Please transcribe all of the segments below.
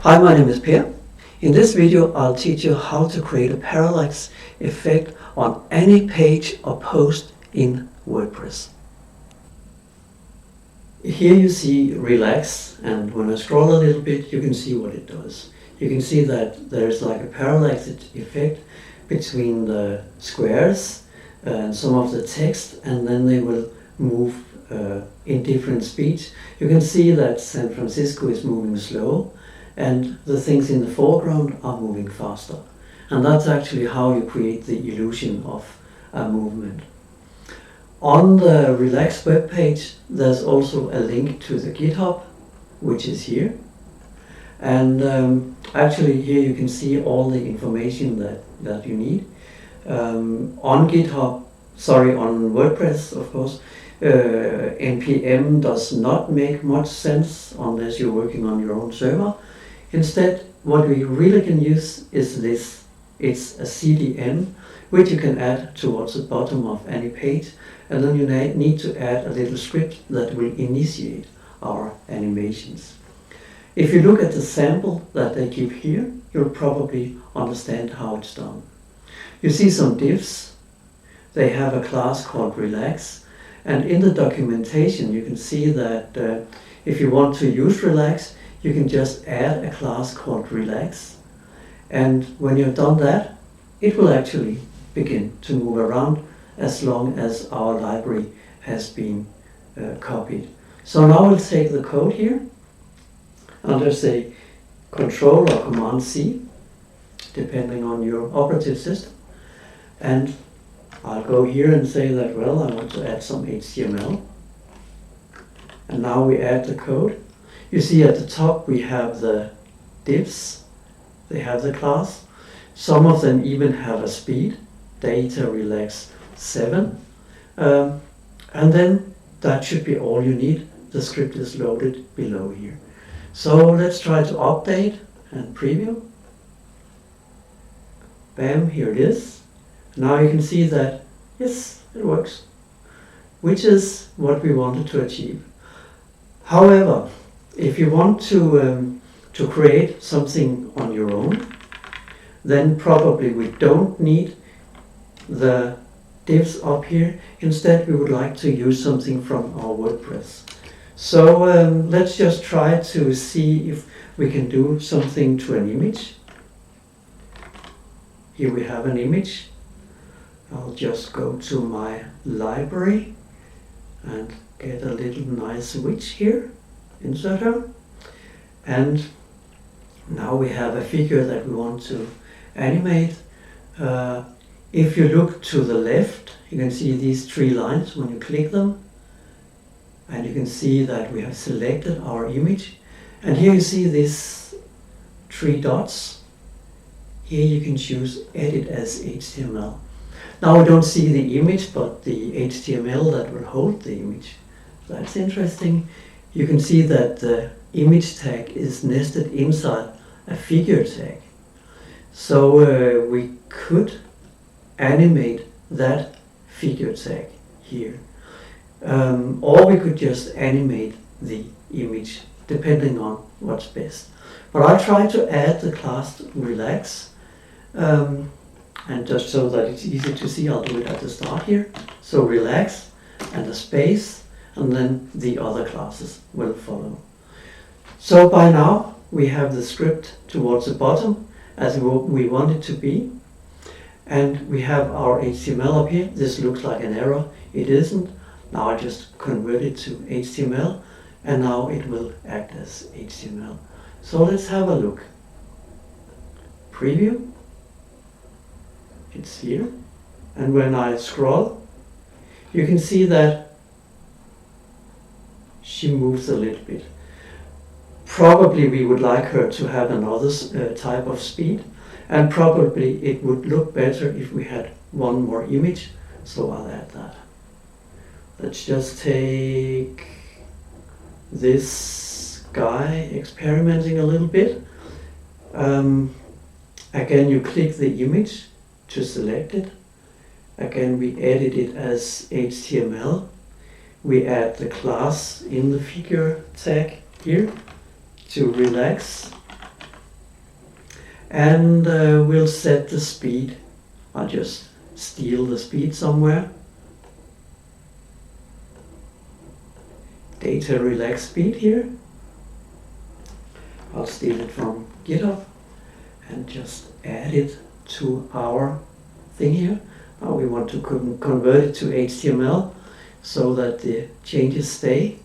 Hi, my name is Per. In this video, I'll teach you how to create a parallax effect on any page or post in WordPress. Here you see Relax, and when I scroll a little bit, you can see what it does. You can see that there's like a parallax effect between the squares and some of the text, and then they will move in different speeds. You can see that San Francisco is moving slow, and the things in the foreground are moving faster. And that's actually how you create the illusion of a movement. On the Relax web page, there's also a link to the GitHub, which is here. And actually here you can see all the information that you need. On GitHub, on WordPress, of course, NPM does not make much sense unless you're working on your own server. Instead, what we really can use is this. It's a CDN, which you can add towards the bottom of any page, and then you need to add a little script that will initiate our animations. If you look at the sample that they give here, you'll probably understand how it's done. You see some divs. They have a class called Relax, and in the documentation you can see that if you want to use Relax, you can just add a class called Relax, and when you've done that, it will actually begin to move around as long as our library has been copied. So now we'll take the code here, and I'll just say Control or Command C, depending on your operative system, and I'll go here and say that, well, I want to add some HTML, and now we add the code. You see at the top we have the divs, they have the class. Some of them even have a speed, data relax 7. And then that should be all you need. The script is loaded below here. So let's try to update and preview. Bam, here it is. Now you can see that, yes, it works, which is what we wanted to achieve. However, if you want to create something on your own, then probably we don't need the divs up here. Instead, we would like to use something from our WordPress. So let's just try to see if we can do something to an image. Here we have an image. I'll just go to my library and get a little nice witch here. Insert her, and now we have a figure that we want to animate. If you look to the left, you can see these 3 lines when you click them, and you can see that we have selected our image, and here you see these 3 dots. Here you can choose Edit as HTML. Now we don't see the image, but the HTML that will hold the image. That's interesting. You can see that the image tag is nested inside a figure tag. So we could animate that figure tag here. Or we could just animate the image, depending on what's best. But I'll try to add the class Relax. And just so that it's easy to see, I'll do it at the start here. So Relax and a space, and then the other classes will follow. So by now we have the script towards the bottom as we want it to be, and we have our HTML up here. This looks like an error. It isn't. Now I just convert it to HTML, and now it will act as HTML. So let's have a look. Preview. It's here, and when I scroll, you can see that she moves a little bit. Probably we would like her to have another type of speed, and probably it would look better if we had one more image, so I'll add that. Let's just take this guy experimenting a little bit. Again, you click the image to select it. Again, we edit it as HTML. We add the class in the figure tag here to Relax. and we'll set the speed. I'll just steal the speed somewhere. Data relax speed here. I'll steal it from GitHub and just add it to our thing here. Now we want to convert it to HTML so that the changes stay.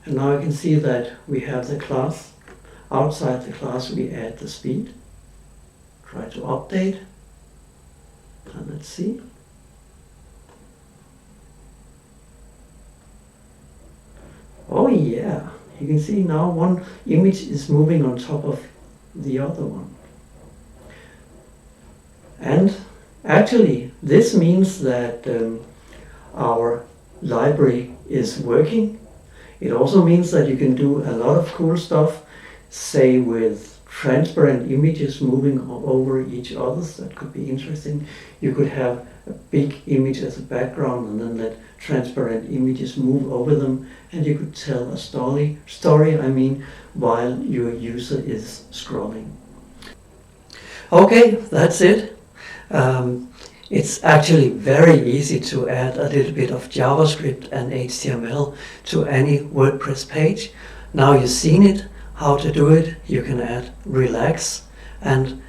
And now I can see that we have the class. Outside the class we add the speed. Try to update. And let's see. Oh yeah, you can see now one image is moving on top of the other one. And actually this means that our library is working. It also means that you can do a lot of cool stuff, say with transparent images moving over each other. That could be interesting. You could have a big image as a background and then let transparent images move over them, and you could tell a story while your user is scrolling. Okay, that's it. It's actually very easy to add a little bit of JavaScript and HTML to any WordPress page. Now you've seen it, how to do it. You can add Relax, and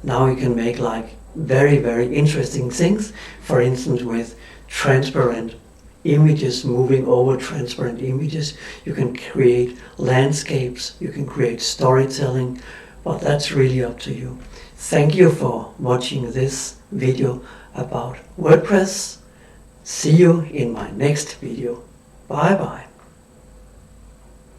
now you can make like very, very interesting things. For instance, with transparent images moving over transparent images, you can create landscapes, you can create storytelling, but that's really up to you. Thank you for watching this video about WordPress. See you in my next video. Bye bye.